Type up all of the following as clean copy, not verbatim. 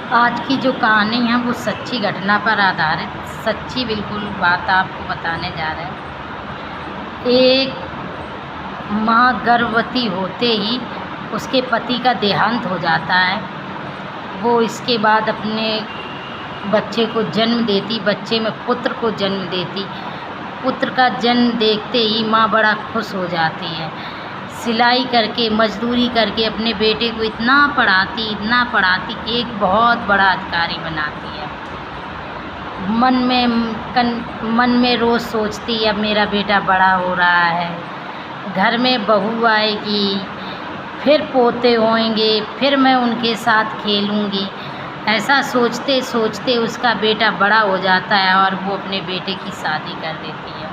आज की जो कहानी है वो सच्ची घटना पर आधारित सच्ची बिल्कुल बात आपको बताने जा रहे हैं। एक माँ गर्भवती होते ही उसके पति का देहांत हो जाता है। वो इसके बाद अपने बच्चे को जन्म देती, बच्चे में पुत्र को जन्म देती। पुत्र का जन्म देखते ही माँ बड़ा खुश हो जाती है। सिलाई करके, मजदूरी करके अपने बेटे को इतना पढ़ाती कि एक बहुत बड़ा अधिकारी बनाती है। मन में रोज़ सोचती अब मेरा बेटा बड़ा हो रहा है, घर में बहू आएगी, फिर पोते होंगे, फिर मैं उनके साथ खेलूँगी। ऐसा सोचते सोचते उसका बेटा बड़ा हो जाता है और वो अपने बेटे की शादी कर देती है।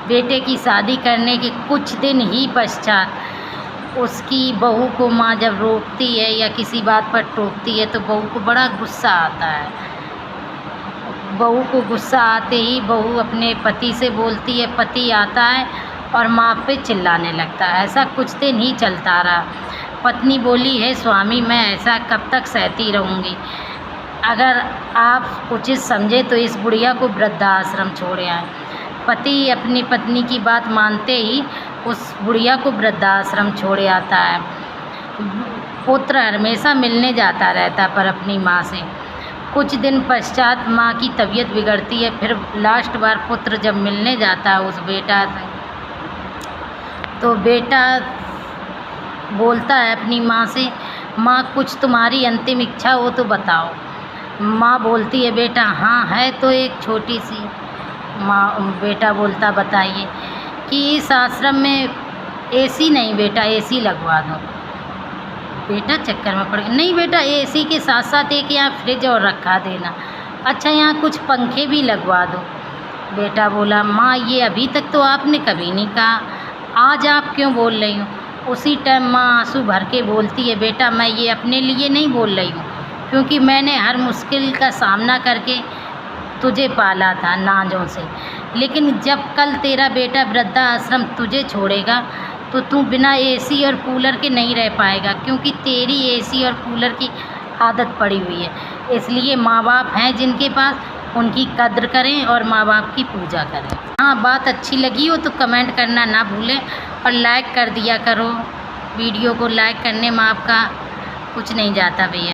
बेटे की शादी करने के कुछ दिन ही पश्चात उसकी बहू को माँ जब रोकती है या किसी बात पर टोकती है तो बहू को बड़ा गुस्सा आता है। बहू को गुस्सा आते ही बहू अपने पति से बोलती है, पति आता है और माँ पे चिल्लाने लगता है। ऐसा कुछ दिन ही चलता रहा। पत्नी बोली है, स्वामी मैं ऐसा कब तक सहती रहूँगी, अगर आप उचित समझे तो इस बुढ़िया को वृद्धाश्रम छोड़ आए। पति अपनी पत्नी की बात मानते ही उस बुढ़िया को वृद्धाश्रम छोड़ आता है। पुत्र हमेशा मिलने जाता रहता पर अपनी माँ से। कुछ दिन पश्चात माँ की तबीयत बिगड़ती है। फिर लास्ट बार पुत्र जब मिलने जाता है उस बेटा से, तो बेटा बोलता है अपनी माँ से, माँ कुछ तुम्हारी अंतिम इच्छा हो तो बताओ। माँ बोलती है, बेटा हाँ है तो एक छोटी सी। बेटा बोलता, बताइए। कि इस आश्रम में एसी नहीं बेटा, एसी लगवा दो। बेटा चक्कर में पड़ गया, नहीं बेटा एसी के साथ साथ एक यहाँ फ्रिज और रखा देना। अच्छा यहाँ कुछ पंखे भी लगवा दो। बेटा बोला, माँ ये अभी तक तो आपने कभी नहीं कहा, आज आप क्यों बोल रही हो। उसी टाइम माँ आंसू भर के बोलती है, बेटा मैं ये अपने लिए नहीं बोल रही हूँ, क्योंकि मैंने हर मुश्किल का सामना करके तुझे पाला था नाजों से। लेकिन जब कल तेरा बेटा वृद्धाश्रम तुझे छोड़ेगा तो तू बिना एसी और कूलर के नहीं रह पाएगा, क्योंकि तेरी एसी और कूलर की आदत पड़ी हुई है। इसलिए माँ बाप हैं जिनके पास, उनकी कद्र करें और माँ बाप की पूजा करें। हाँ, बात अच्छी लगी हो तो कमेंट करना ना भूलें और लाइक कर दिया करो। वीडियो को लाइक करने में आपका कुछ नहीं जाता भैया।